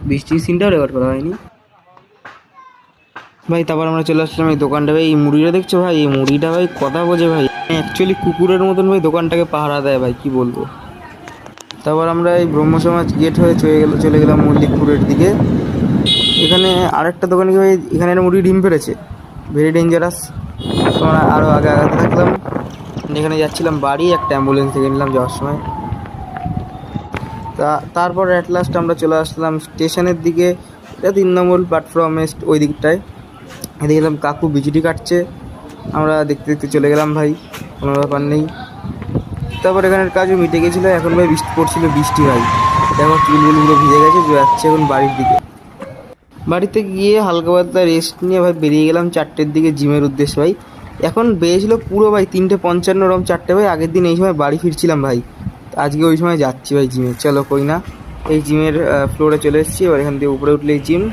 বৃষ্টির সিনটাও রেকর্ড করা হয়নি ভাই। তারপর আমরা চলে আসলাম এই দোকানটা ভাই। এই মুড়িটা দেখছো ভাই, এই মুড়িটা ভাই কথা বোঝে ভাই, অ্যাকচুয়ালি কুকুরের মতন ভাই দোকানটাকে পাহারা দেয় ভাই, কি বলবো। তারপর আমরা এই ব্রহ্ম সমাজ গেট হয়ে চলে গেলাম মল্লিকপুরের দিকে। এখানে আরেকটা দোকানে ভাই, এখানে একটা মুরগি ডিম পেড়েছে, ভেরি ডেঞ্জারাস। আমরা আরও আগে আগাতে থাকলাম। এখানে যাচ্ছিলাম বাড়ি, একটা অ্যাম্বুলেন্স থেকে নিলাম যাওয়ার সময়। তারপর অ্যাট লাস্ট আমরা চলে আসলাম স্টেশনের দিকে। এটা 3 নম্বর প্ল্যাটফর্মে ওই দিকটায়। এদিকে গেলাম, কাকু বিজুটি কাটছে, আমরা দেখতে দেখতে চলে গেলাম ভাই, কোনো ব্যাপার নেই। তারপর এখানের কাজও মিটে গেছিলো। এখন ভাই বৃষ্টি পড়ছিল, বৃষ্টি ভাই দেখো চুলগুলো পুরো ভিজে গেছে। যাচ্ছে এখন বাড়ির দিকে। বাড়িতে গিয়ে হালকা পাতলা রেস্ট নিয়ে ভাই বেরিয়ে গেলাম 4টের দিকে জিমের উদ্দেশ্যে ভাই। এখন বেরিয়েছিল পুরো ভাই 3:55 ওরকম 4টে ভাই। আগের দিন এই সময় বাড়ি ফিরছিলাম ভাই, আজকে ওই সময় যাচ্ছি ভাই জিমে। চলো কই না, এই জিমের ফ্লোরে চলে এসেছি। এবার এখান থেকে উপরে উঠলেই জিম।